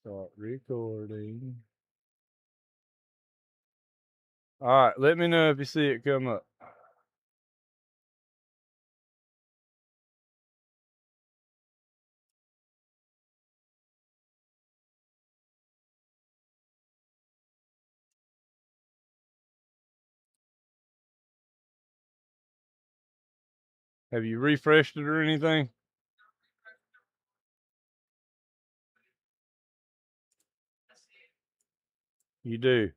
Start recording. All right, let me know if you see it come up. Have you refreshed it or anything? You do.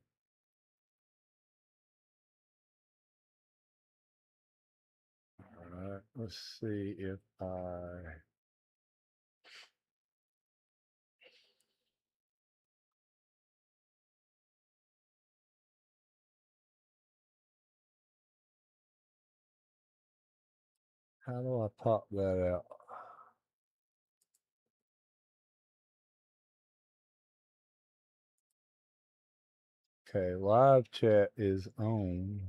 All right, let's see if I. How do I pop that out? Okay, live chat is on.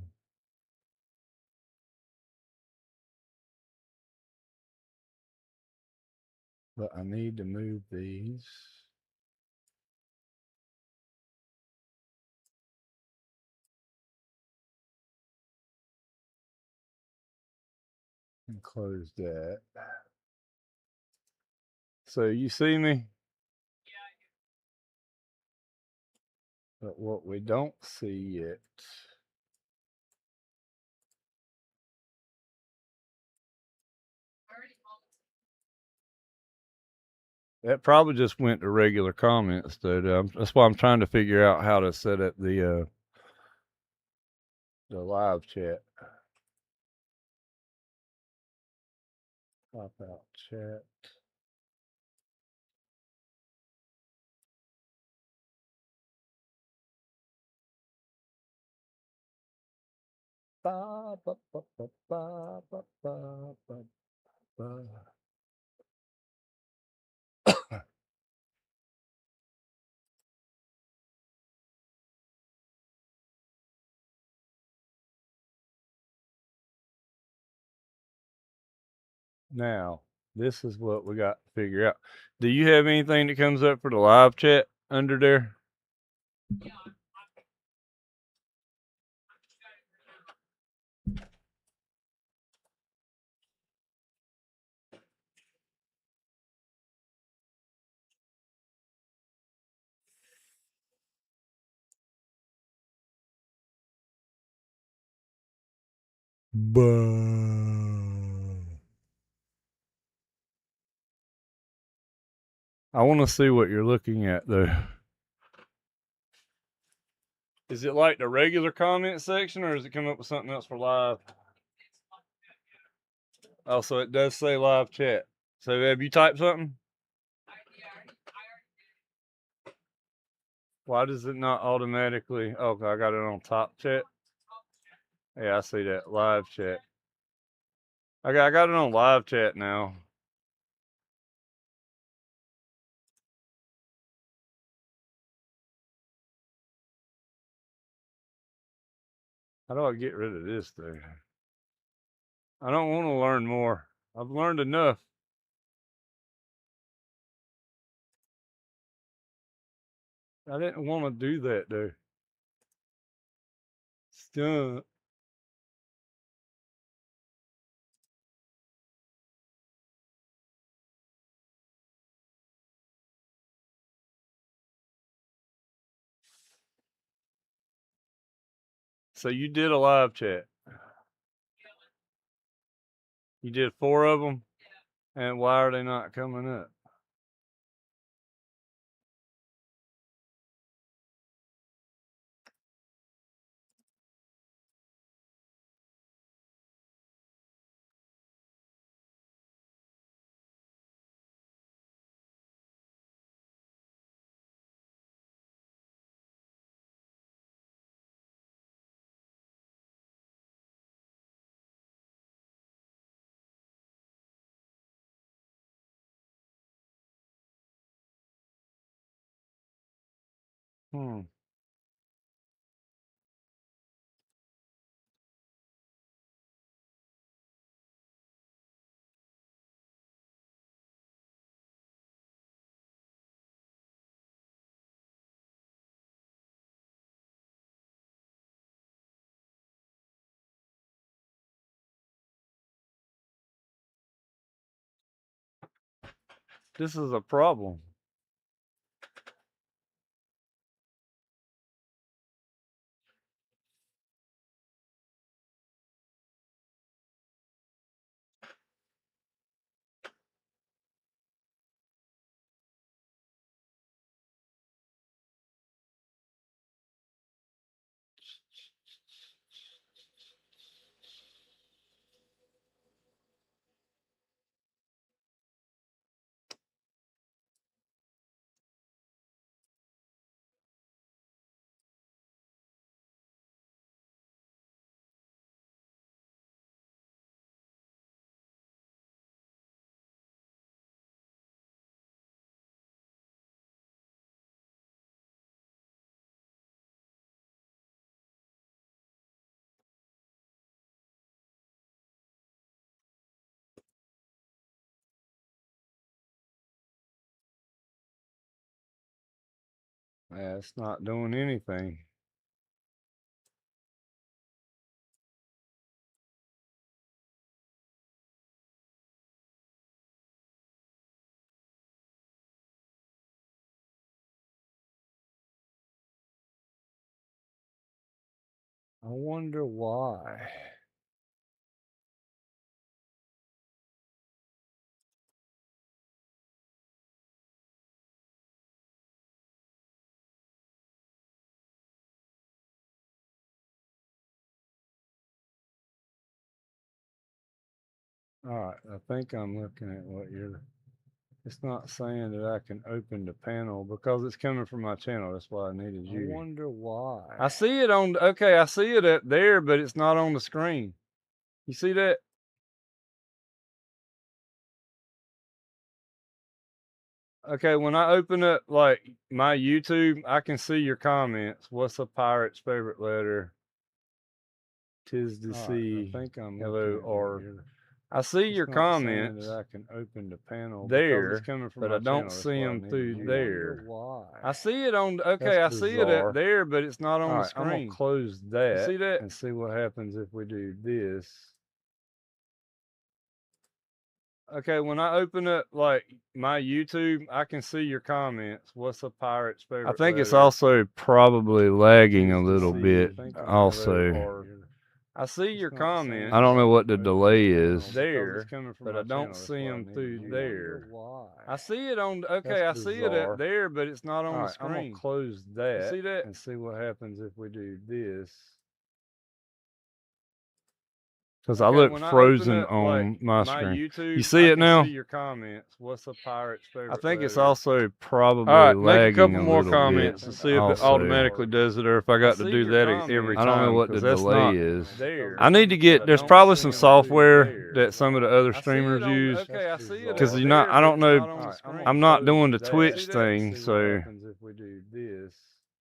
But I need to move these. And close that. So you see me? But what we don't see yet. That probably just went to regular comments, though. That's why I'm trying to figure out how to set up the live chat. Pop out chat. Ba, ba, ba, ba, ba, ba, ba, ba, ba. Now, this is what we got to figure out. Do you have anything that comes up for the live chat under there? I want to see what you're looking at, though. Is it like the regular comment section, or does it come up with something else for live? Oh, so it does say live chat. So have you typed something? Why does it not automatically? Oh, I got it on top chat. Yeah, I see that live chat. I got it on live chat now. How do I get rid of this though? I don't want to learn more. I've learned enough. I didn't want to do that though. Stunt. So you did a live chat. You did 4 of them, and why are they not coming up? Hmm. This is a problem. Yeah, it's not doing anything. I wonder why. All right, I think I'm looking at what you're. It's not saying that I can open the panel because it's coming from my channel. That's why I needed you. I wonder why. I see it on. Okay, I see it up there, but it's not on the screen. You see that? Okay, when I open up like my YouTube, I can see your comments. What's a pirate's favorite letter? Tis the sea. I think I'm hello or. I see your comments. That I can open the panel there, but I don't see them through there. Why? I see it on. Okay, I see it up there, but it's not on the screen. I'm gonna close that. You see that? And see what happens if we do this. Okay, when I open up like my YouTube, I can see your comments. What's a pirate's favorite? I think it's also probably lagging a little bit. Also, I see your comments. I don't know what the delay is there, but I don't see them through there. I see it on. Okay, I see it up there, but it's not on the screen. I'm gonna close that. See that? And see what happens if we do this. Because I look frozen on my screen. YouTube, you see it now? See your comments. What's a pirate's favorite? I think it's also probably lagging make a couple more comments to see if it automatically does it, or if I got to do that every time. I don't know what the delay is. I need to get. There's probably some software that some of the other streamers use. Okay, I see it. Because you're not. I don't know. I'm not doing the Twitch thing, so.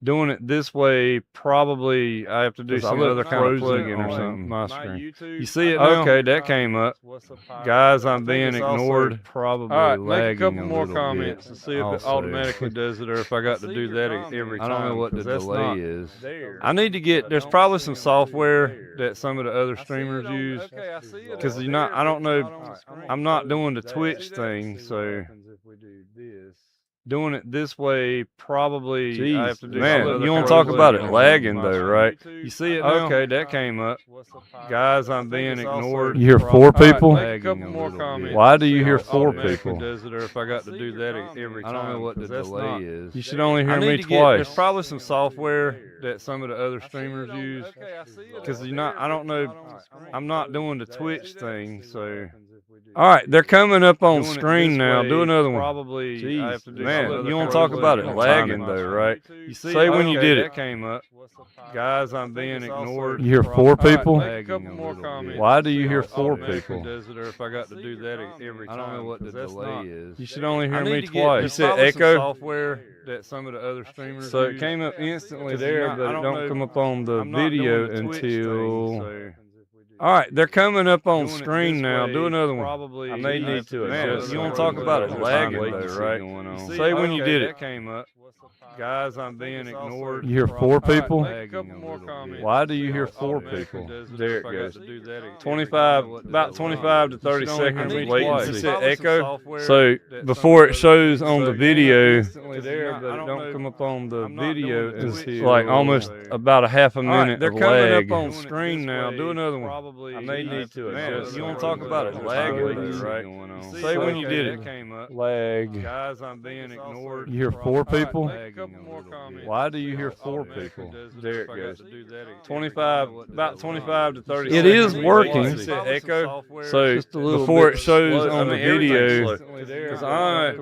Doing it this way, probably I have to do some other kind of plugin or something. My screen. You see it now? Okay, that came up. Guys, I'm being ignored. Probably all right, make a couple more comments to see if it automatically does it, or if I got to do that every time. I don't know what the delay is. I need to get. There's probably some software that some of the other streamers use. Because you're not. I don't know. I'm not doing the Twitch thing, so. Doing it this way, probably. Jeez, I have to do man, you don't talk about it lagging though, right? You see it now? Okay, that came up. Guys, I'm being ignored. You hear 4 people? Right, make a couple more comments. Why do you hear 4 people? Does it, or if I got to do that every time? I don't know what the delay is. You should only hear me twice. There's probably some software that some of the other streamers use. Because you're not. I don't know. I'm not doing the Twitch thing, so. All right, they're coming up on screen now. Do another one. Probably. Jeez, I have to do man, you don't talk about it lagging though, right? You see say when you did it. Came up. Guys, I'm being ignored. You hear 4 people? Right, a couple more comments. Why do you hear 4 people? Does it, or if I got to do that every time? I don't know what the delay is. You should only hear me twice. You said echo software that some of the other streamers. So it came up instantly there, but it don't come up on the video until. All right, they're coming up on screen now. Do another one. Probably. I may need to adjust. You don't talk about it lagging though, right? Say when you did it. Came up. Guys, I'm being ignored. You hear 4 people? Make a couple more comments. Why do you hear 4 people? There it goes. 25, about 25 to 30 seconds of latency. Echo. So before it shows on the video, but it don't come up on the video. It's like almost about a half a minute. They're coming up on screen now. Do another one. I may need to adjust. You want to talk about it? Lag, right? Say when you did it. Lag. Guys, I'm being ignored. You hear 4 people? Why do you hear 4 people? There it goes. 25, about 25 to 30. It is working. Echo. So before it shows on the video, because I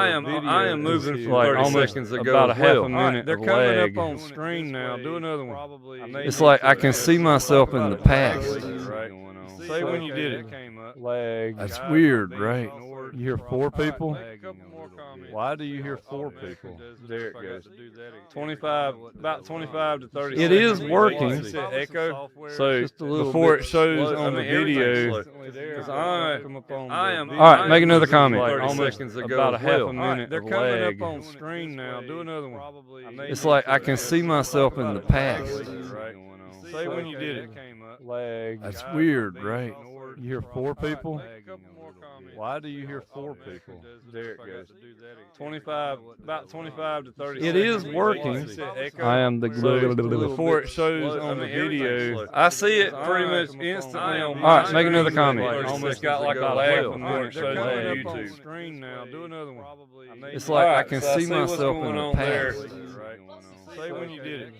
am moving from like 30 seconds ago. About a half a minute. They're coming up on screen now. Do another one. It's like I can see myself in the past. Say when you did it. Lag. That's weird, right? You hear 4 people? Why do you hear 4 people? There it goes. 25, about 25 to 30. It is working. Echo. So before it shows on the video, because I am. All right, make another comment. Like almost about a half a minute. They're coming up on screen now. Do another one. It's like I can see myself in the past. Say when you did it. Lag. That's weird, right? You hear 4 people? Why do you hear 4 people? There it goes. 25, about 25 to 30. It is working. I am the before it shows on the video. I see it pretty much instantly on. All right, make another comment. Almost got like a lag before it shows on YouTube. Screen now. Do another one. It's like I can see myself in the past. Say when you did it.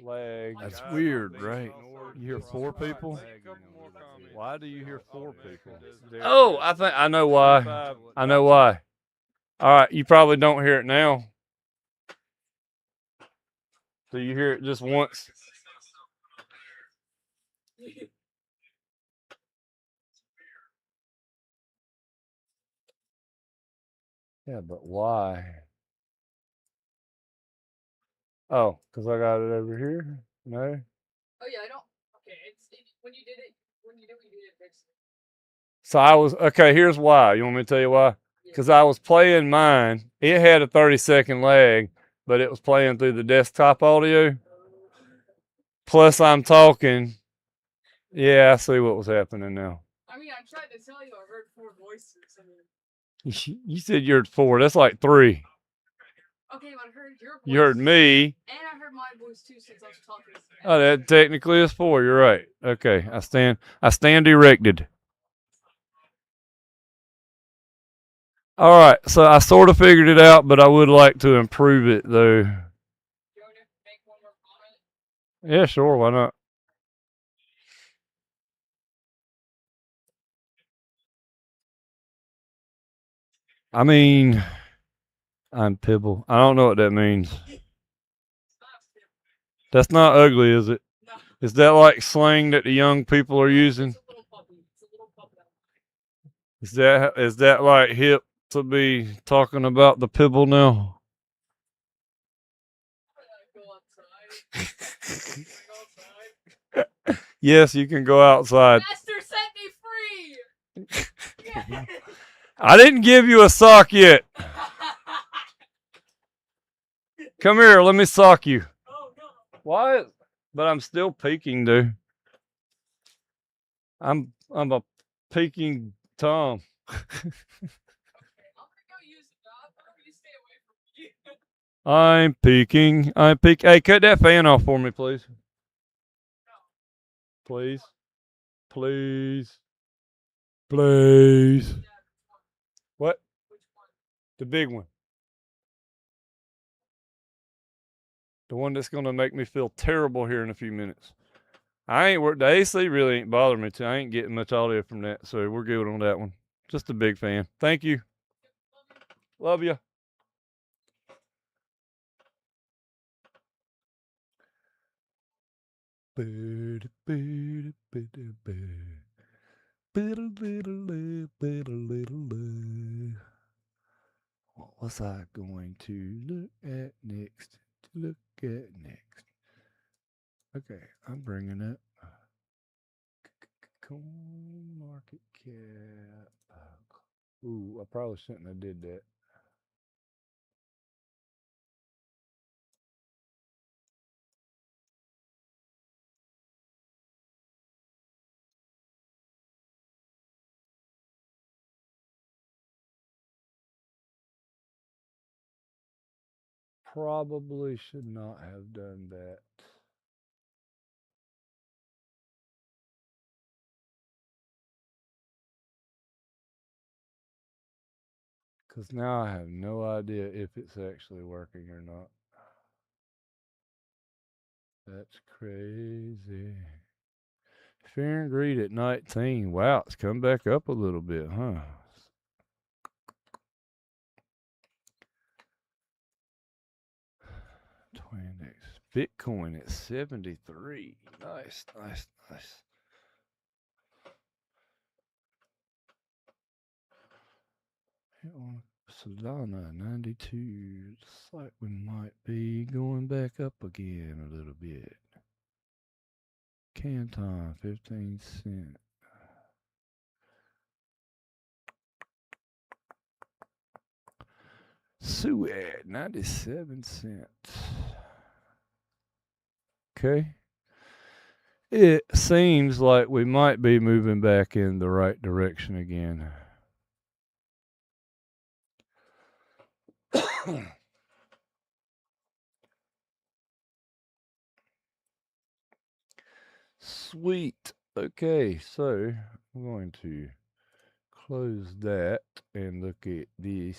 Lag. That's weird, right? You hear 4 people? Why do you hear 4 people? Oh, I think I know why. I know why. All right, you probably don't hear it now. Do you hear it just once? Yeah, but why? Oh, because I got it over here? No? Oh, yeah, I don't. Okay, when you did it, fix it. So I was, okay, here's why. You want me to tell you why? Because I was playing mine. It had a 30-second lag, but it was playing through the desktop audio. Plus, I'm talking. Yeah, I see what was happening now. I mean, I tried to tell you I heard 4 voices. I mean, you said you're 4. That's like 3. Okay, but I heard your voice. You heard me. And I heard my voice too since I was talking. Oh, that technically is 4. You're right. Okay, I stand erected. All right, so I sort of figured it out, but I would like to improve it, though. You want to make one more comment? Yeah, sure, why not? I mean, I'm Pibble. I don't know what that means. That's not ugly, is it? No. Is that like slang that the young people are using? It's a little puppy. It's a little puppy. Is that like hip to be talking about the Pibble now? Go outside. Yes, you can go outside. Master set me free. I didn't give you a sock yet. Come here, let me sock you. Oh no. Why? But I'm still peeking, dude. I'm a peeking Tom. Okay, I'm gonna go use the bathroom. You stay away from me. I'm peeking. Hey, cut that fan off for me, please. Please. Please. Please. What? Which one? The big one. The one that's going to make me feel terrible here in a few minutes. The AC really ain't bothering me too. I ain't getting much audio from that, so we're good on that one. Just a big fan. Thank you. Love you. What was I going to look at next? Okay, I'm bringing up Coin Market Cap. Ooh, I probably shouldn't have did that. probably should not have done that. Because now I have no idea if it's actually working or not. That's crazy. Fear and Greed at 19. Wow, it's come back up a little bit, huh? Twindex. Bitcoin at 73. Nice, nice, nice. Solana 92. Looks like we might be going back up again a little bit. Canton 15 cents. Suad 97 cents. Okay. It seems like we might be moving back in the right direction again. Sweet. Okay, so I'm going to close that and look at this.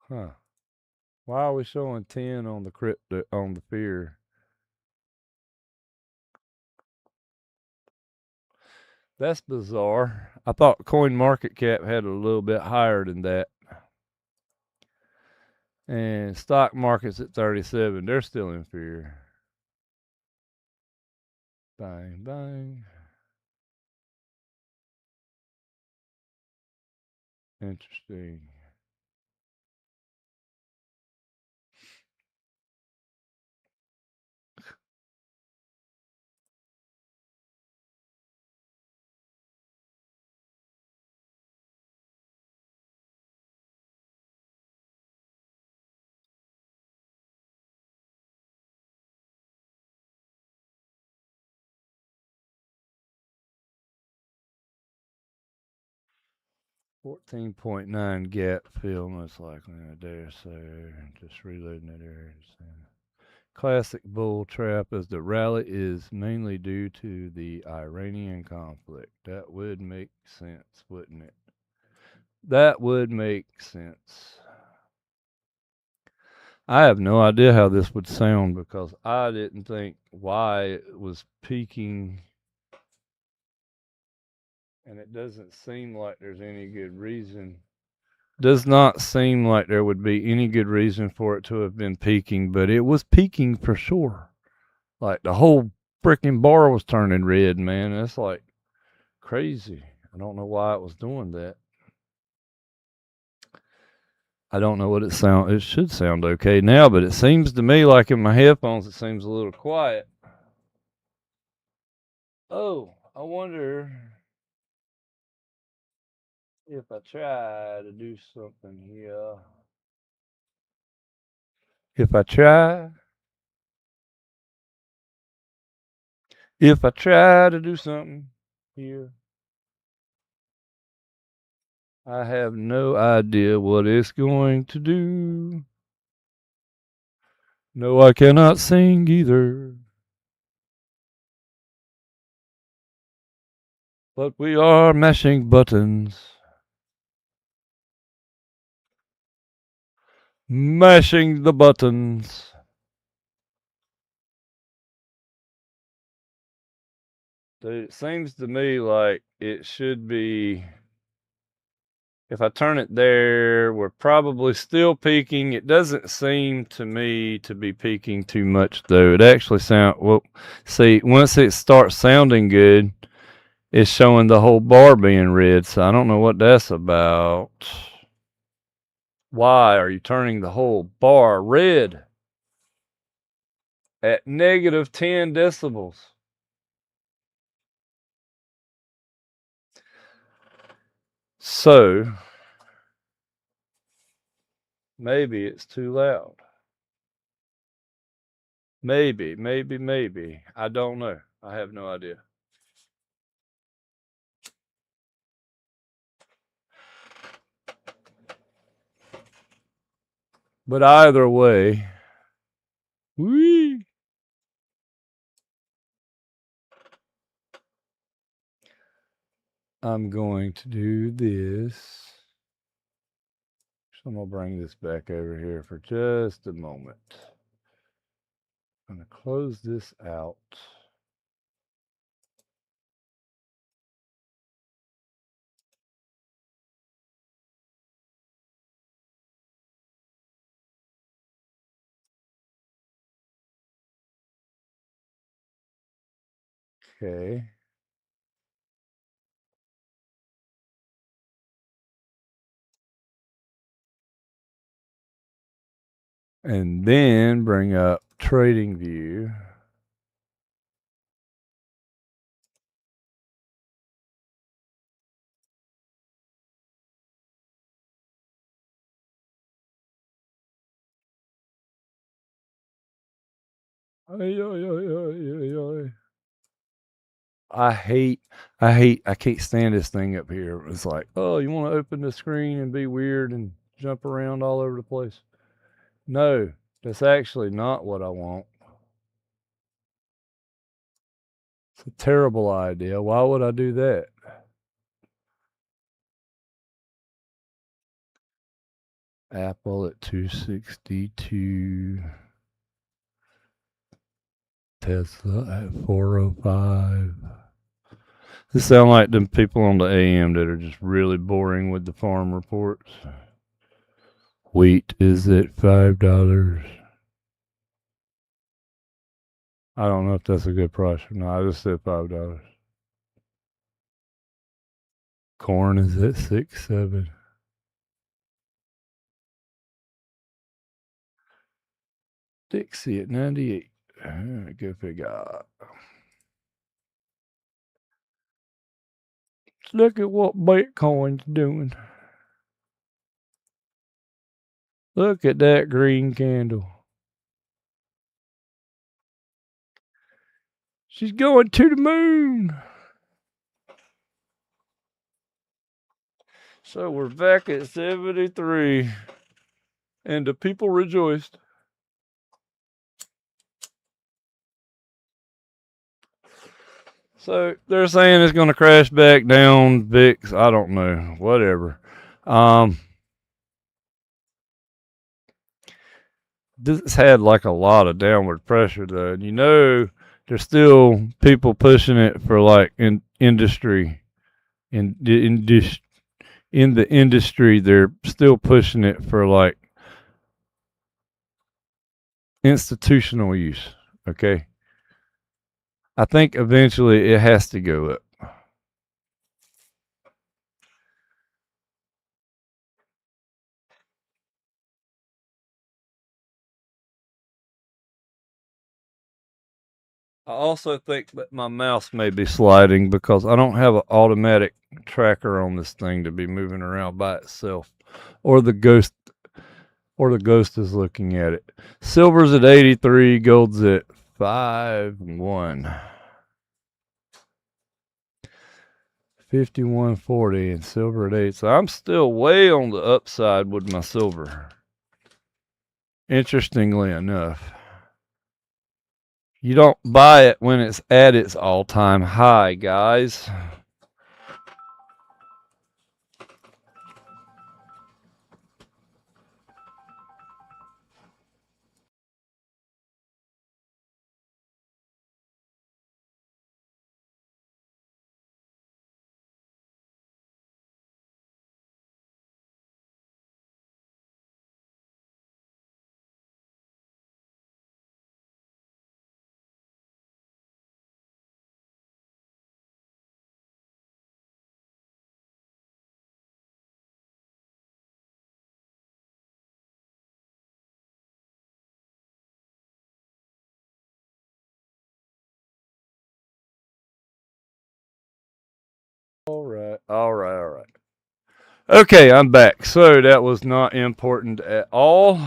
Huh. Why are we showing 10 on the crypto on the fear? That's bizarre. I thought CoinMarketCap had a little bit higher than that. And stock market's at 37. They're still in fear. Bang, bang. Interesting. $14.9 gap fill most likely right there, so just reloading that area. So. Classic bull trap as the rally is mainly due to the Iranian conflict. That would make sense, wouldn't it? That would make sense. I have no idea how this would sound because I didn't think why it was peaking. And it doesn't seem like there's any good reason. Does not seem like there would be any good reason for it to have been peaking, but it was peaking for sure. Like the whole freaking bar was turning red, man. That's like crazy. I don't know why it was doing that. I don't know what it sound. It should sound okay now, but it seems to me like in my headphones it seems a little quiet. Oh, I wonder if I try to do something here. If I try to do something here, I have no idea what it's going to do. No, I cannot sing either. But we are mashing buttons. Mashing the buttons. Dude, it seems to me like it should be. If I turn it there, we're probably still peaking. It doesn't seem to me to be peaking too much, though. It actually see, once it starts sounding good, it's showing the whole bar being red. So I don't know what that's about. Why are you turning the whole bar red at negative 10 decibels? So maybe it's too loud. Maybe. I don't know. I have no idea. But either way, whee, I'm going to do this. So I'm going to bring this back over here for just a moment. I'm going to close this out. Okay. And then bring up Trading View. I can't stand this thing up here. It's like, oh, you want to open the screen and be weird and jump around all over the place? No, that's actually not what I want. It's a terrible idea. Why would I do that? Apple at 262. Tesla at 405. This sound like them people on the AM that are just really boring with the farm reports. Wheat is at $5. I don't know if that's a good price or not. I just said $5. Corn is at 6.7. Dixie at 98. Go figure. Let's look at what Bitcoin's doing. Look at that green candle. She's going to the moon. So we're back at 73. And the people rejoiced. So they're saying it's going to crash back down. VIX, I don't know. Whatever. This had like a lot of downward pressure though. And you know, there's still people pushing it for like in industry. In the industry, they're still pushing it for like institutional use. Okay. I think eventually it has to go up. I also think that my mouse may be sliding because I don't have an automatic tracker on this thing to be moving around by itself, or the ghost is looking at it. Silver's at 83, gold's at 5.1. 51.40 and silver at 8. So I'm still way on the upside with my silver. Interestingly enough. You don't buy it when it's at its all-time high, guys. All right. Okay, I'm back. So that was not important at all.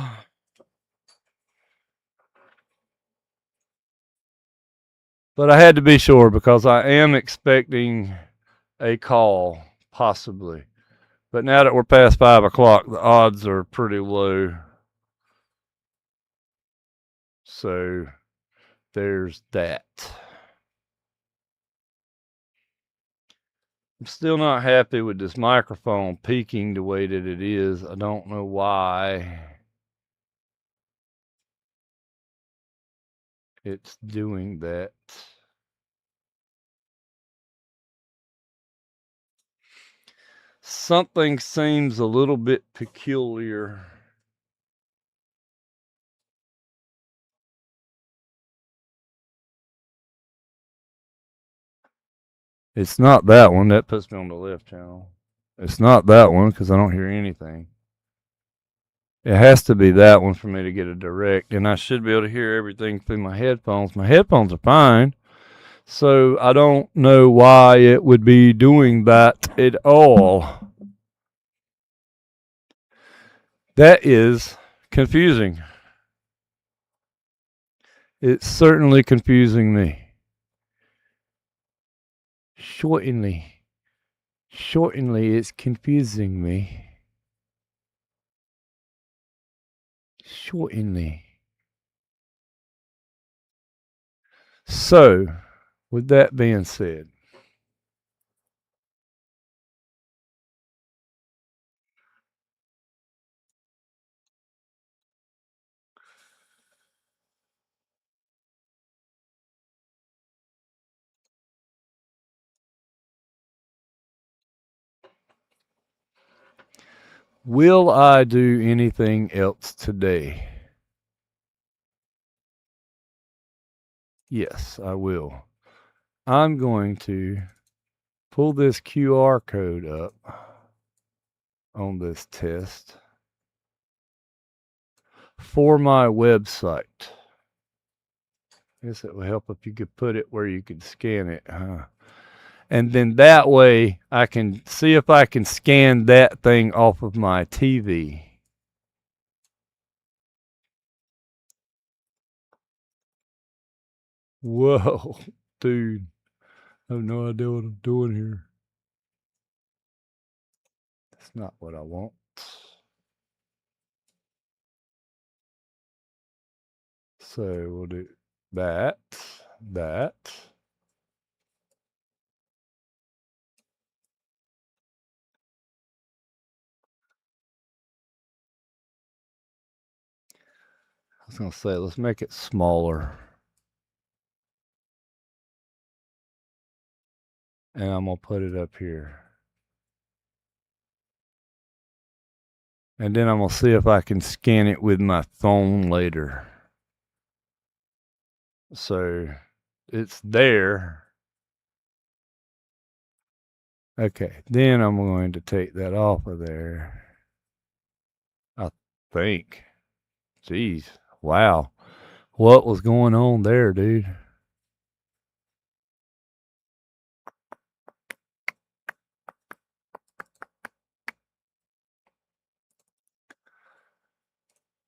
But I had to be sure because I am expecting a call, possibly. But now that we're past 5 o'clock, the odds are pretty low. So there's that. I'm still not happy with this microphone peaking the way that it is. I don't know why it's doing that. Something seems a little bit peculiar. It's not that one. That puts me on the left channel. It's not that one because I don't hear anything. It has to be that one for me to get a direct, and I should be able to hear everything through my headphones. My headphones are fine, so I don't know why it would be doing that at all. That is confusing. It's certainly confusing me. Shortly, it's confusing me. Shortly. So, with that being said, will I do anything else today? Yes, I will. I'm going to pull this QR code up on this test for my website. I guess it will help if you could put it where you could scan it, huh? And then that way I can see if I can scan that thing off of my TV. Whoa, dude. I have no idea what I'm doing here. That's not what I want. So we'll do that. I was going to say, let's make it smaller. And I'm going to put it up here. And then I'm going to see if I can scan it with my phone later. So it's there. Okay, then I'm going to take that off of there. I think. Jeez, wow. What was going on there, dude?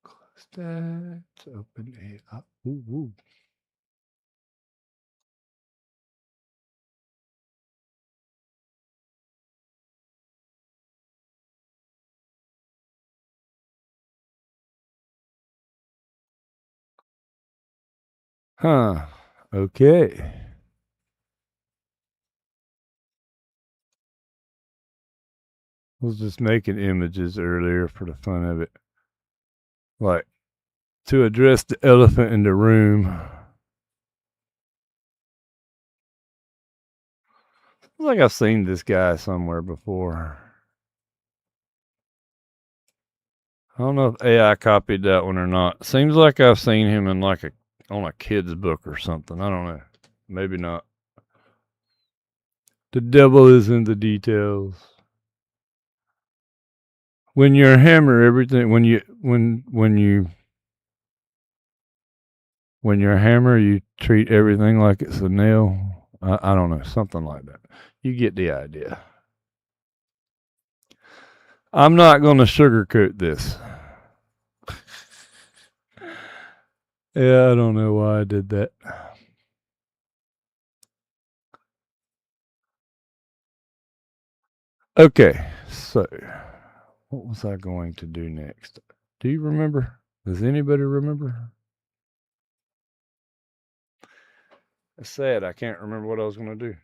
Close that. Open it up. Ooh, ooh. Huh. Okay. I was just making images earlier for the fun of it. Like, to address the elephant in the room. I like I've seen this guy somewhere before. I don't know if AI copied that one or not. Seems like I've seen him in like on a kid's book or something. I don't know. Maybe not. The devil is in the details. When you're a hammer, everything when you're a hammer, you treat everything like it's a nail. I don't know, something like that. You get the idea. I'm not going to sugarcoat this. Yeah, I don't know why I did that. Okay, so what was I going to do next? Do you remember? Does anybody remember? It's sad. I can't remember what I was going to do.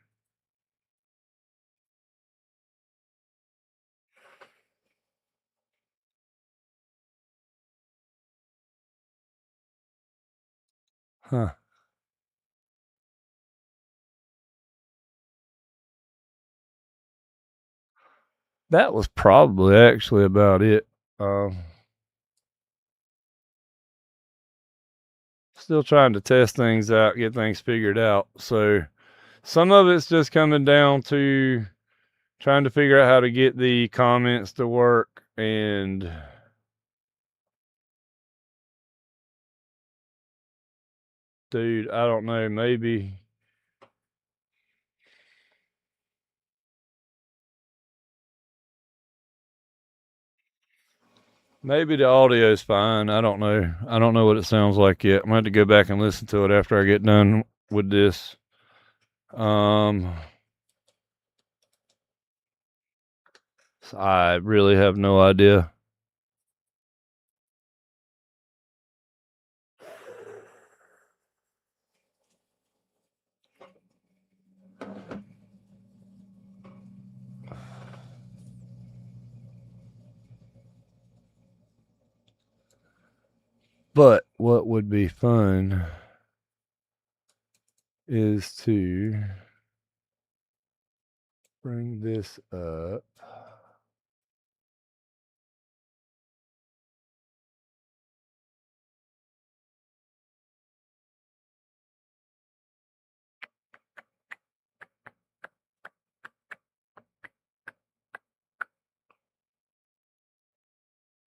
Huh. That was probably actually about it. Still trying to test things out, get things figured out. So some of it's just coming down to trying to figure out how to get the comments to work, and dude, I don't know, maybe the audio's fine. I don't know. I don't know what it sounds like yet. I'm going to have to go back and listen to it after I get done with this. So I really have no idea. But what would be fun is to bring this up.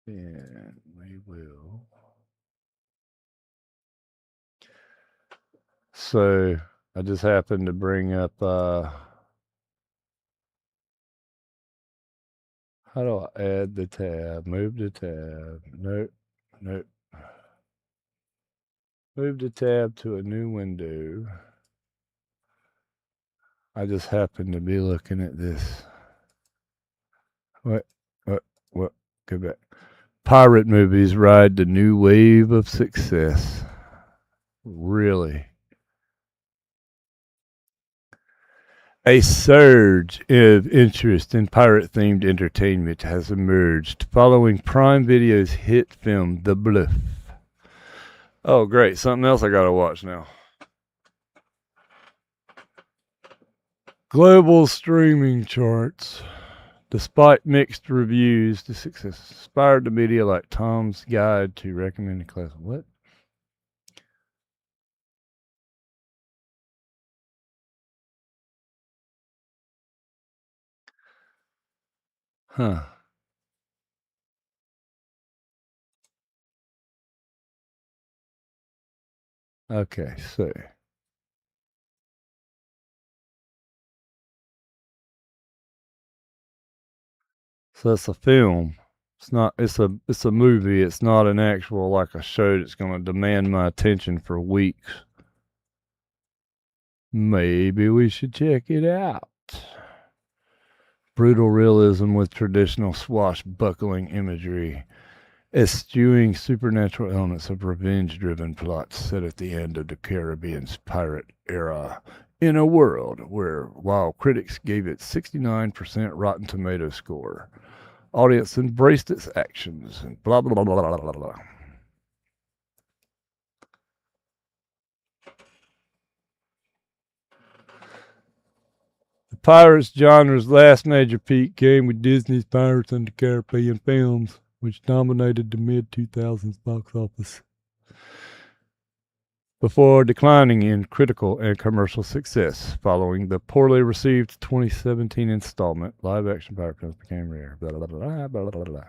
And we will. So I just happened to bring up, how do I add the tab? Move the tab. Nope. Nope. Move the tab to a new window. I just happened to be looking at this. What? Go back. Pirate movies ride the new wave of success. Really? A surge of interest in pirate-themed entertainment has emerged following Prime Video's hit film, The Bluff. Oh, great. Something else I gotta watch now. Global streaming charts. Despite mixed reviews, the success inspired the media like Tom's Guide to Recommended Classic. What? Huh. Okay, so it's a film. It's not. It's a movie. It's not an actual like a show that's going to demand my attention for weeks. Maybe we should check it out. Brutal realism with traditional swashbuckling imagery, eschewing supernatural elements of revenge-driven plots set at the end of the Caribbean's pirate era, in a world where, while critics gave it 69% Rotten Tomato score, audience embraced its actions and blah blah blah blah blah blah. The Pirates genre's last major peak came with Disney's Pirates and the Caribbean films, which dominated the mid-2000s box office, before declining in critical and commercial success following the poorly received 2017 installment. Live-action pirate films became rare. Blah, blah, blah, blah, blah, blah.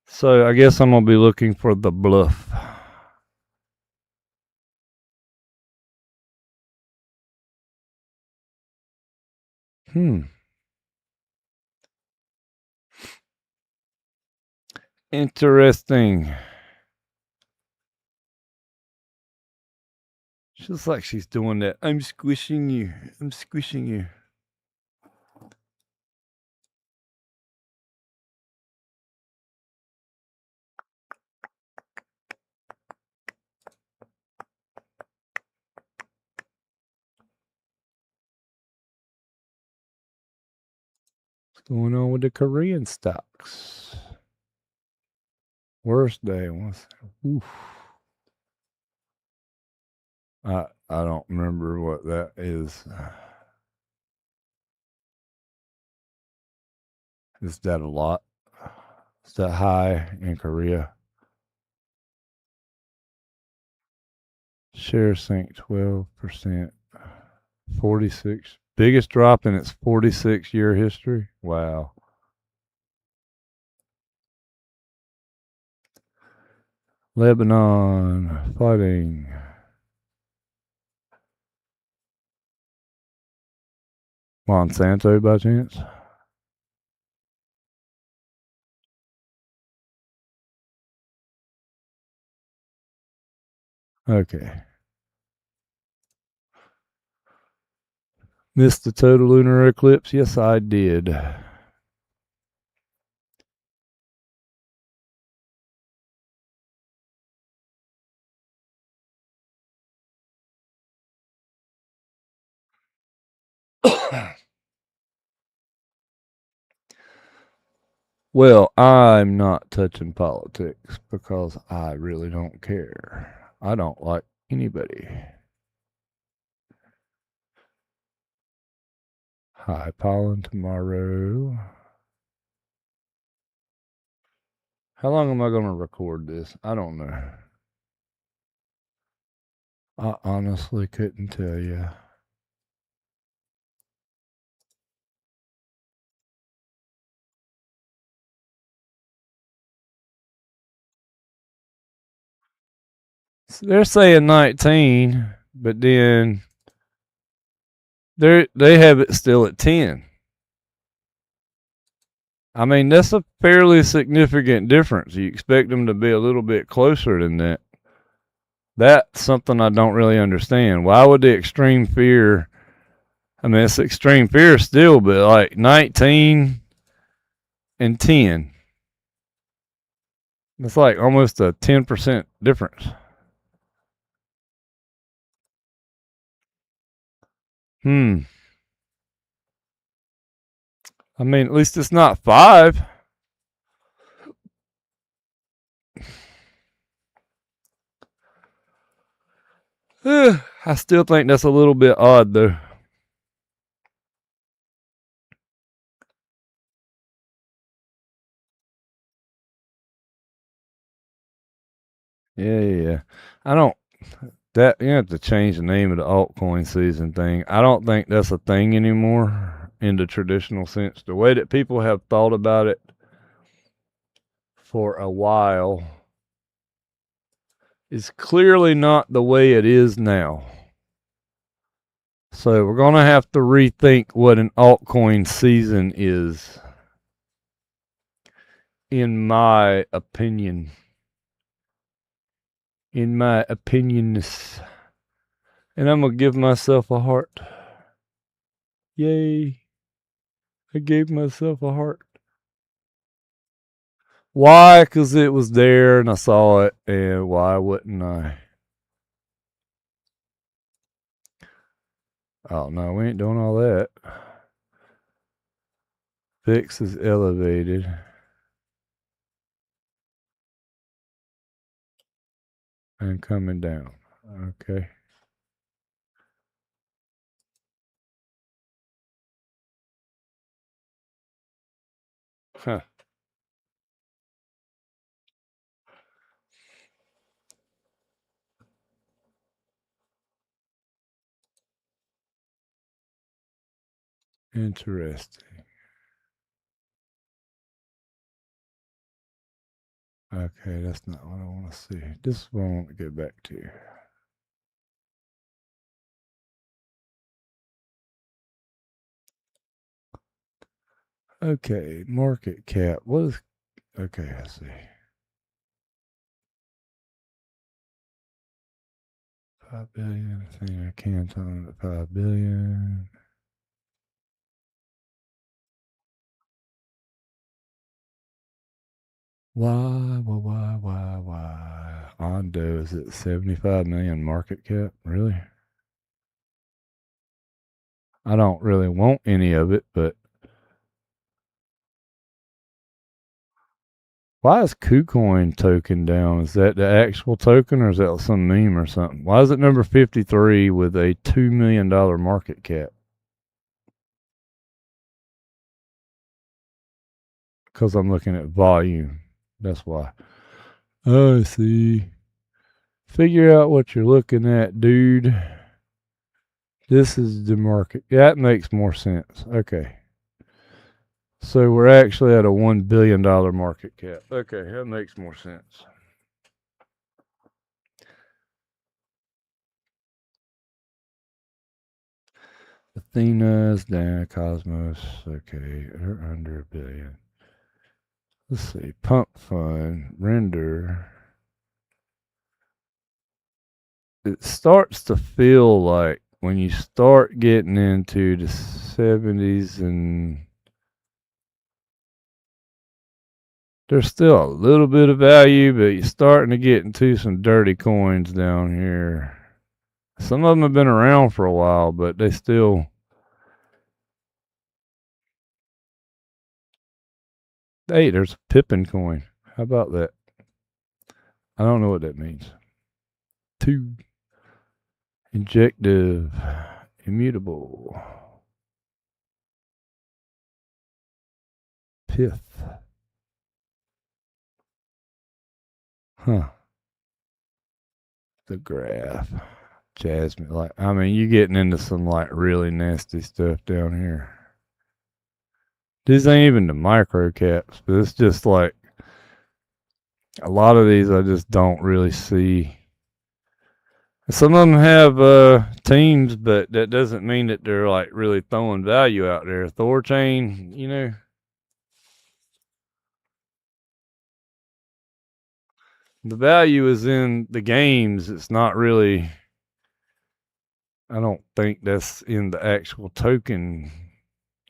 So I guess I'm going to be looking for The Bluff. Interesting. Just like she's doing that. I'm squishing you. I'm squishing you. What's going on with the Korean stocks? Worst day was. Oof. I don't remember what that is. Is that a lot? Is that high in Korea? Share sank 12%. 46. Biggest drop in its 46-year history. Wow. Lebanon fighting. Monsanto by chance? Okay. Missed the total lunar eclipse? Yes, I did. Well, I'm not touching politics because I really don't care. I don't like anybody. High pollen tomorrow. How long am I going to record this? I don't know. I honestly couldn't tell you. So they're saying 19, but then they have it still at 10. I mean, that's a fairly significant difference. You expect them to be a little bit closer than that. That's something I don't really understand. Why would the extreme fear? I mean, it's extreme fear still, but like 19 and 10. It's like almost a 10% difference. I mean, at least it's not 5. I still think that's a little bit odd, though. Yeah. I don't. That you have to change the name of the altcoin season thing. I don't think that's a thing anymore in the traditional sense. The way that people have thought about it for a while is clearly not the way it is now. So we're going to have to rethink what an altcoin season is, in my opinion. In my opinionness. And I'm going to give myself a heart. Yay. I gave myself a heart. Why? Because it was there and I saw it, and why wouldn't I? Oh, no, we ain't doing all that. Fix is elevated. And coming down. Okay. Huh. Interesting. Okay, that's not what I want to see. This is what I want to get back to. Okay, market cap. What is... Okay, I see. 5 billion. I think I can tell them at 5 billion. Why? Ondo is at 75 million market cap. Really? I don't really want any of it, but Why is KuCoin token down? Is that the actual token, or is that some meme or something? Why is it number 53 with a $2 million market cap? Because I'm looking at volume. That's why. Oh, I see. Figure out what you're looking at, dude. This is the market. That makes more sense. Okay. So we're actually at a $1 billion market cap. Okay, that makes more sense. Athena's down, Cosmos. Okay, they're under $1 billion. Let's see. Pump Fund, Render. It starts to feel like when you start getting into the 70s and there's still a little bit of value, but you're starting to get into some dirty coins down here. Some of them have been around for a while, but they still... Hey, there's a Pippin coin. How about that? I don't know what that means. 2. Injective. Immutable. Pith. Huh. The graph. Jasmine. Like, I mean, you're getting into some like really nasty stuff down here. These ain't even the micro caps, but it's just like a lot of these I just don't really see. Some of them have teams, but that doesn't mean that they're like really throwing value out there. Thorchain, you know. The value is in the games. It's not really, I don't think that's in the actual token.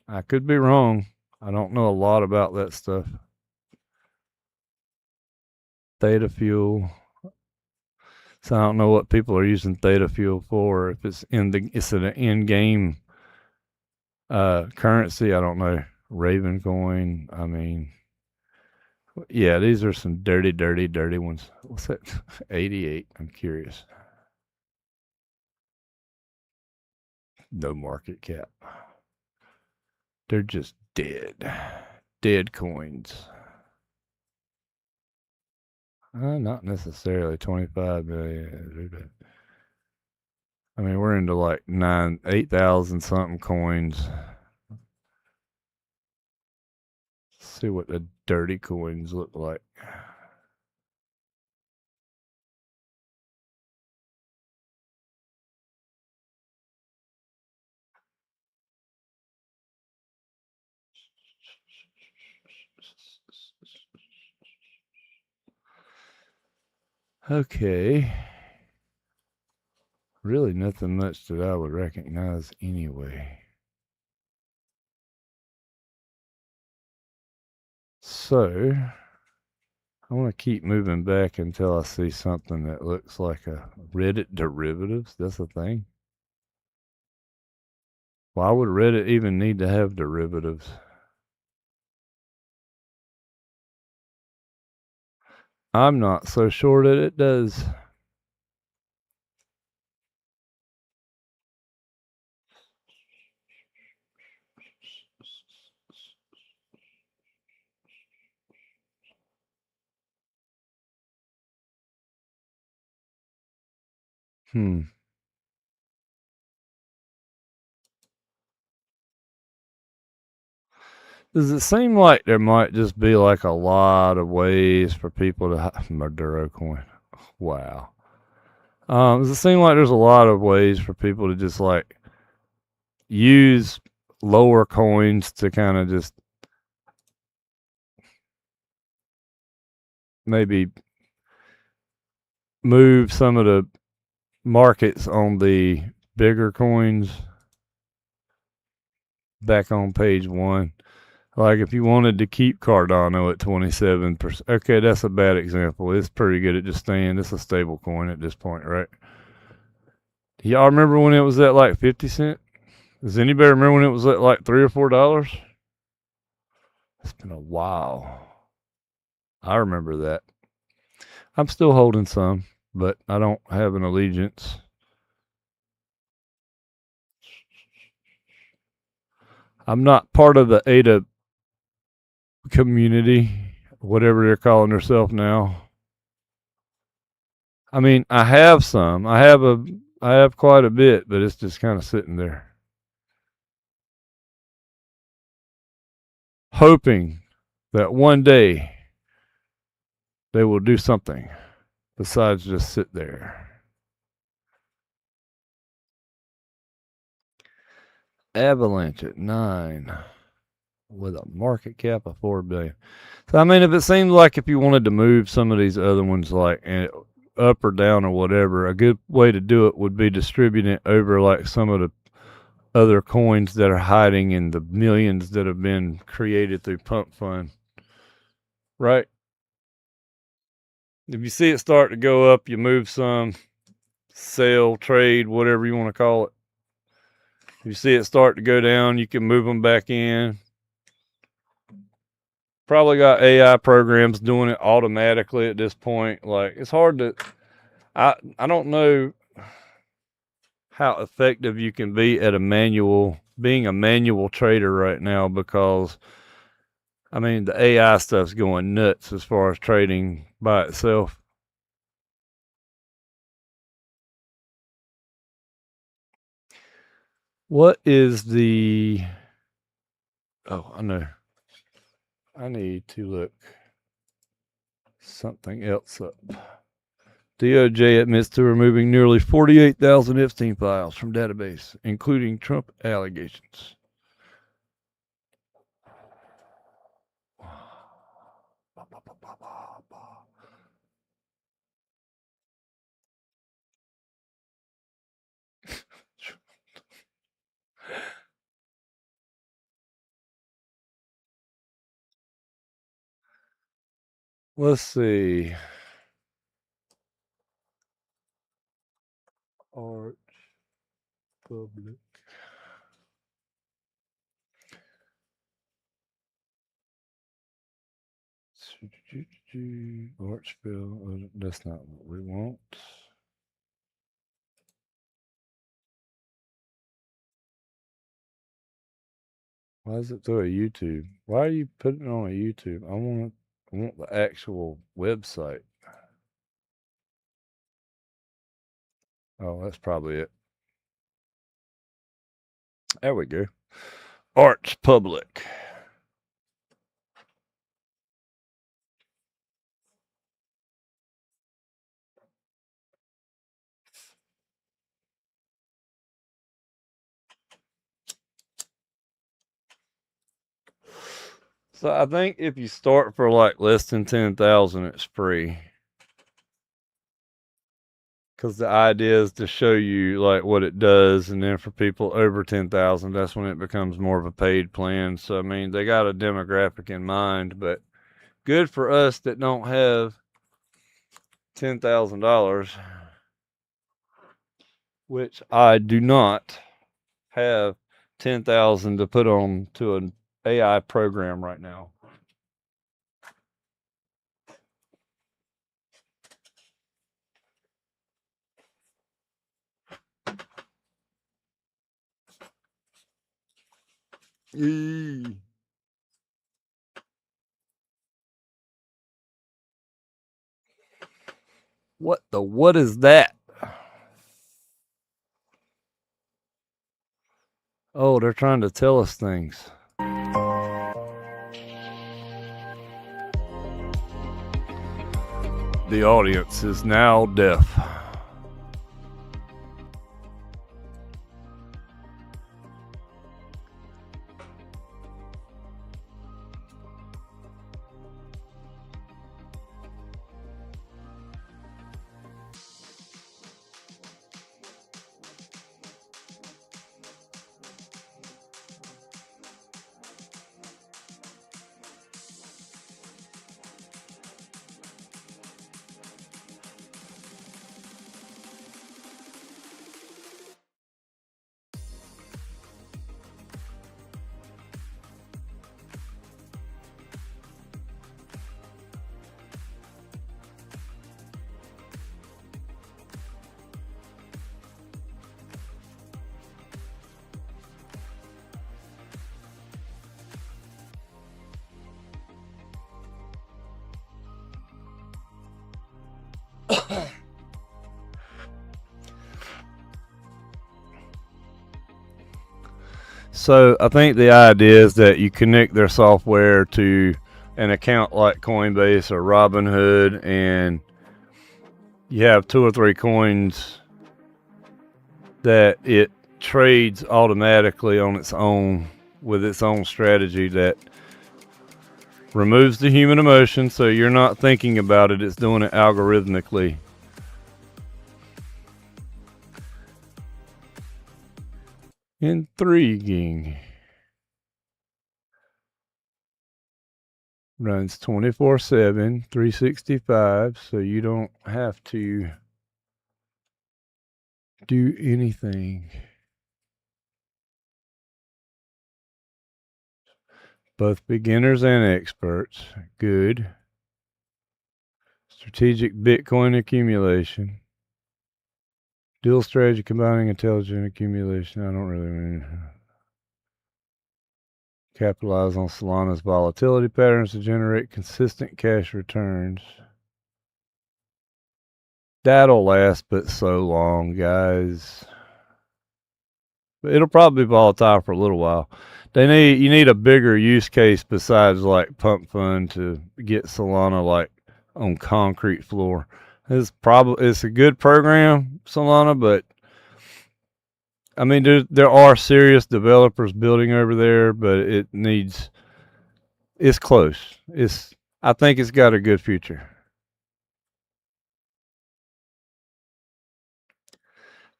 I could be wrong. I don't know a lot about that stuff. Theta Fuel. So I don't know what people are using Theta Fuel for. If it's it's an in-game currency, I don't know. Ravencoin. I mean, yeah, these are some dirty ones. What's that? 88. I'm curious. No market cap. They're just dead coins. Not necessarily 25 million. I mean, we're into like 8,000 something coins. Let's see what the dirty coins look like. Okay. Really nothing much that I would recognize anyway. So, I want to keep moving back until I see something that looks like a Reddit derivatives. That's a thing. Why would Reddit even need to have derivatives? I'm not so sure that it does. Does it seem like there might just be like a lot of ways for people to Maduro coin? Wow. Does it seem like there's a lot of ways for people to just like use lower coins to kind of just maybe move some of the markets on the bigger coins back on page 1? Like if you wanted to keep Cardano at 27%, okay, that's a bad example. It's pretty good at just staying. It's a stable coin at this point, right? Y'all remember when it was at like 50 cents? Does anybody remember when it was at like $3 or $4? It's been a while. I remember that. I'm still holding some, but I don't have an allegiance. I'm not part of the ADA community, whatever they're calling themselves now. I mean, I have some. I have quite a bit, but it's just kind of sitting there. Hoping that one day they will do something besides just sit there. Avalanche at 9 with a market cap of $4 billion. So I mean, if it seems like if you wanted to move some of these other ones like up or down or whatever, a good way to do it would be distributing it over like some of the other coins that are hiding in the millions that have been created through Pump Fund. Right? If you see it start to go up, you move some, sell, trade, whatever you want to call it. If you see it start to go down, you can move them back in. Probably got AI programs doing it automatically at this point. Like, it's hard to, I don't know how effective you can be at being a manual trader right now, because I mean, the AI stuff's going nuts as far as trading by itself. What is the, oh, I know. I need to look something else up. DOJ admits to removing nearly 48,000 Epstein files from database, including Trump allegations. Let's see. Arch Public. Archville. That's not what we want. Why is it through a YouTube? Why are you putting it on a YouTube? I want the actual website. Oh, that's probably it. There we go. Arch Public. So I think if you start for like less than 10,000, it's free. Because the idea is to show you like what it does, and then for people over 10,000, that's when it becomes more of a paid plan. So I mean, they got a demographic in mind, but good for us that don't have $10,000, which I do not have 10,000 to put on to an AI program right now. What is that? Oh, they're trying to tell us things. The audience is now deaf. So I think the idea is that you connect their software to an account like Coinbase or Robinhood, and you have 2 or 3 coins that it trades automatically on its own with its own strategy that removes the human emotion, so you're not thinking about it, it's doing it algorithmically. Intriguing. Runs 24/7, 365, so you don't have to do anything. Both beginners and experts. Good. Strategic Bitcoin accumulation. Dual strategy combining intelligent accumulation. I don't really mean. Capitalize on Solana's volatility patterns to generate consistent cash returns. That'll last but so long, guys. But it'll probably be volatile for a little while. You need a bigger use case besides like Pump Fund to get Solana like on concrete floor. It's a good program, Solana, but I mean there are serious developers building over there, but it's close. I think it's got a good future.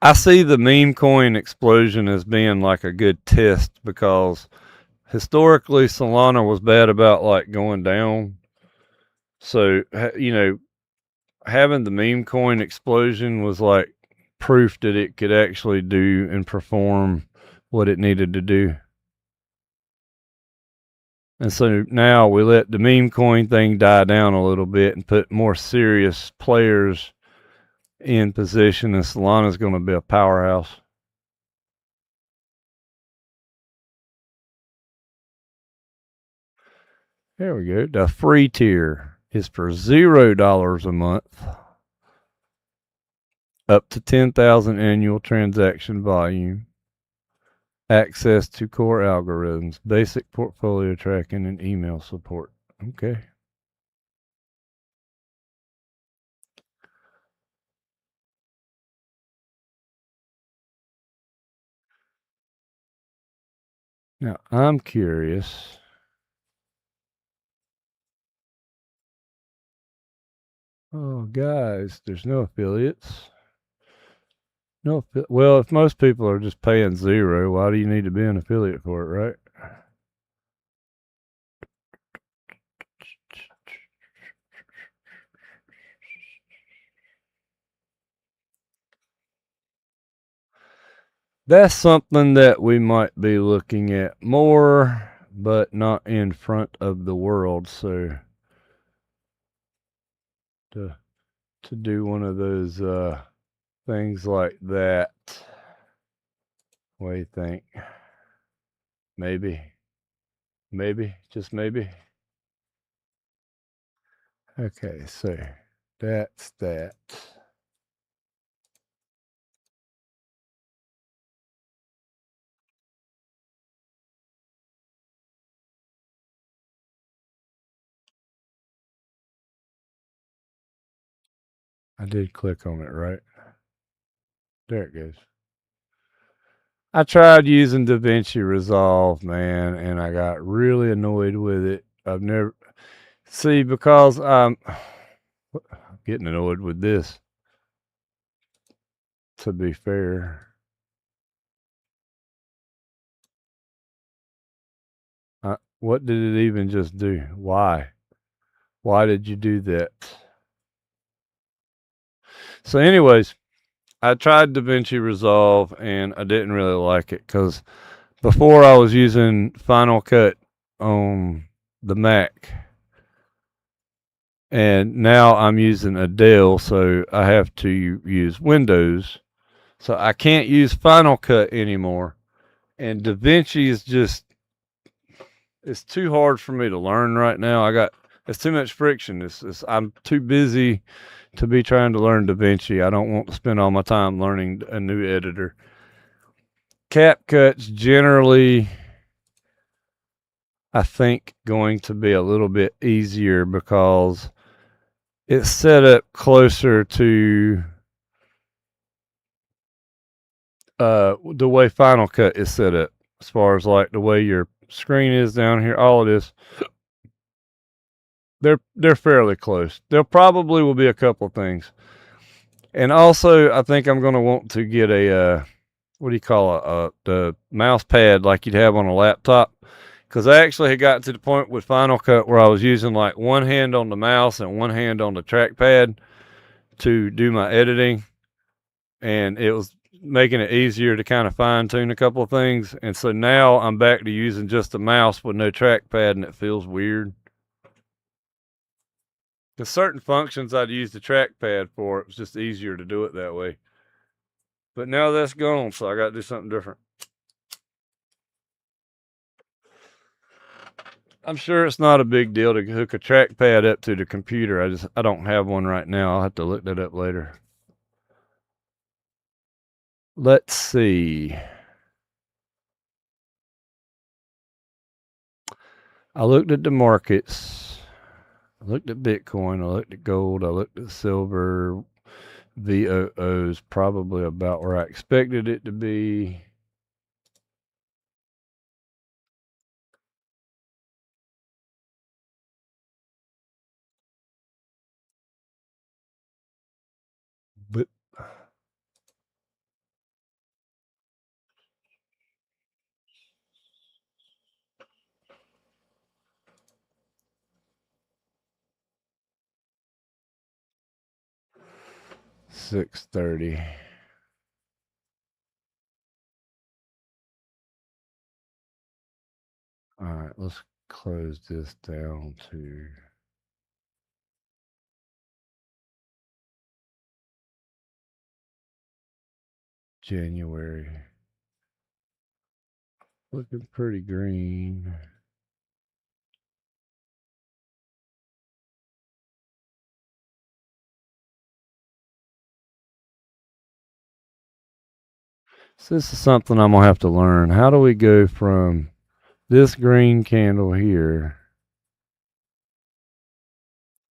I see the meme coin explosion as being like a good test because historically Solana was bad about like going down. So, having the meme coin explosion was like proof that it could actually do and perform what it needed to do. And so now we let the meme coin thing die down a little bit and put more serious players in position, and Solana's going to be a powerhouse. There we go. The free tier is for $0 a month, up to 10,000 annual transaction volume, access to core algorithms, basic portfolio tracking, and email support. Okay. Now, I'm curious. Oh, guys, there's no affiliates. Well, if most people are just paying $0, why do you need to be an affiliate for it, right? That's something that we might be looking at more, but not in front of the world. So to do one of those things like that, what do you think? Maybe, just maybe. Okay, so that's that. I did click on it, right? There it goes. I tried using DaVinci Resolve, man, and I got really annoyed with it. Because I'm getting annoyed with this, to be fair. What did it even just do? Why? Why did you do that? So anyways, I tried DaVinci Resolve and I didn't really like it because before I was using Final Cut on the Mac, and now I'm using a Dell, so I have to use Windows. So I can't use Final Cut anymore. And DaVinci is it's too hard for me to learn right now. I got It's too much friction. I'm too busy to be trying to learn DaVinci. I don't want to spend all my time learning a new editor. CapCut's generally, I think, going to be a little bit easier because it's set up closer to the way Final Cut is set up, as far as like the way your screen is down here, all of this. They're fairly close. There probably will be a couple of things. And also, I think I'm going to want to get a, what do you call it, the mouse pad like you'd have on a laptop. Because I actually had gotten to the point with Final Cut where I was using like one hand on the mouse and one hand on the trackpad to do my editing. And it was making it easier to kind of fine tune a couple of things. And so now I'm back to using just the mouse with no trackpad, and it feels weird. Because certain functions I'd use the trackpad for, it was just easier to do it that way. But now that's gone, so I got to do something different. I'm sure it's not a big deal to hook a trackpad up to the computer. I don't have one right now. I'll have to look that up later. Let's see. I looked at the markets. I looked at Bitcoin, I looked at gold, I looked at silver. VOO's probably about where I expected it to be. But $6.30. All right, let's close this down to January. Looking pretty green. So this is something I'm going to have to learn. How do we go from this green candle here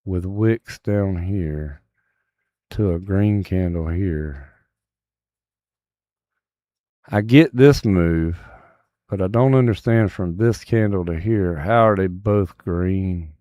with wicks down here to a green candle here? I get this move, but I don't understand from this candle to here, how are they both green?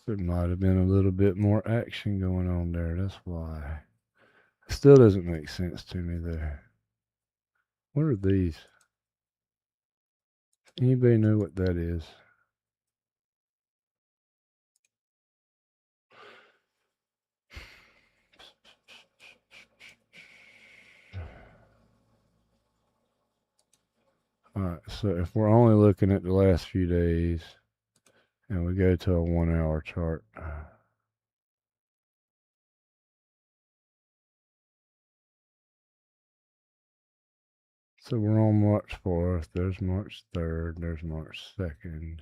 There might have been a little bit more action going on there. That's why. It still doesn't make sense to me there. What are these? Anybody know what that is? All right, so if we're only looking at the last few days and we go to a 1 hour chart. So we're on March 4th, there's March 3rd, there's March 2nd.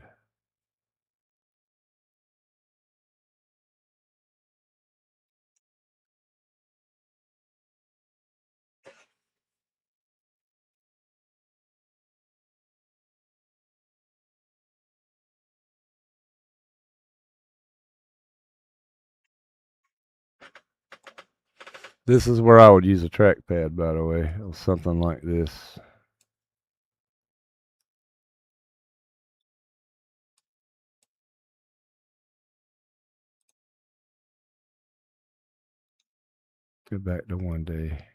This is where I would use a trackpad, by the way, or something like this. Go back to 1 day.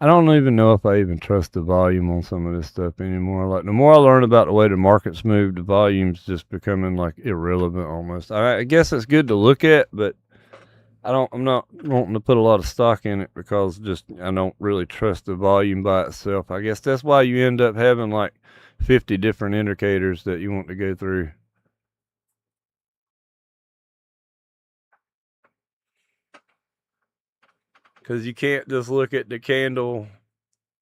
I don't even know if I even trust the volume on some of this stuff anymore. Like the more I learn about the way the markets move, the volume's just becoming like irrelevant almost. I guess it's good to look at, but I'm not wanting to put a lot of stock in it because just I don't really trust the volume by itself. I guess that's why you end up having like 50 different indicators that you want to go through. Because you can't just look at the candle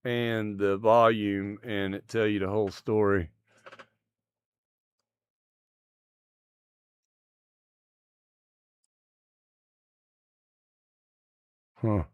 and the volume and it tell you the whole story. Huh.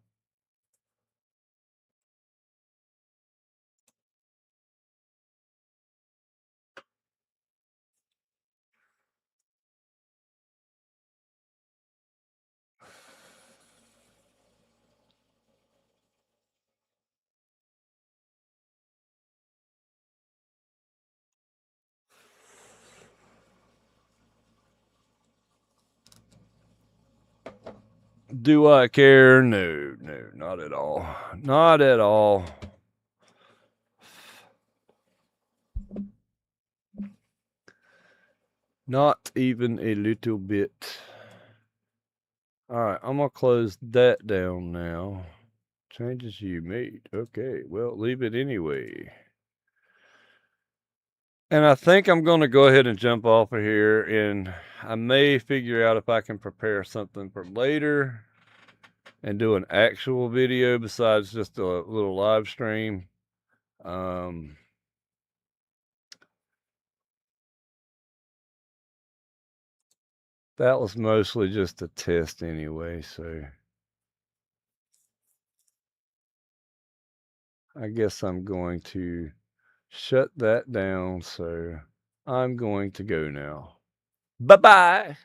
Do I care? No, not at all. Not at all. Not even a little bit. All right, I'm going to close that down now. Changes you made. Okay, well, leave it anyway. And I think I'm going to go ahead and jump off of here, and I may figure out if I can prepare something for later and do an actual video besides just a little live stream. That was mostly just a test anyway, so I guess I'm going to shut that down. So I'm going to go now. Bye-bye.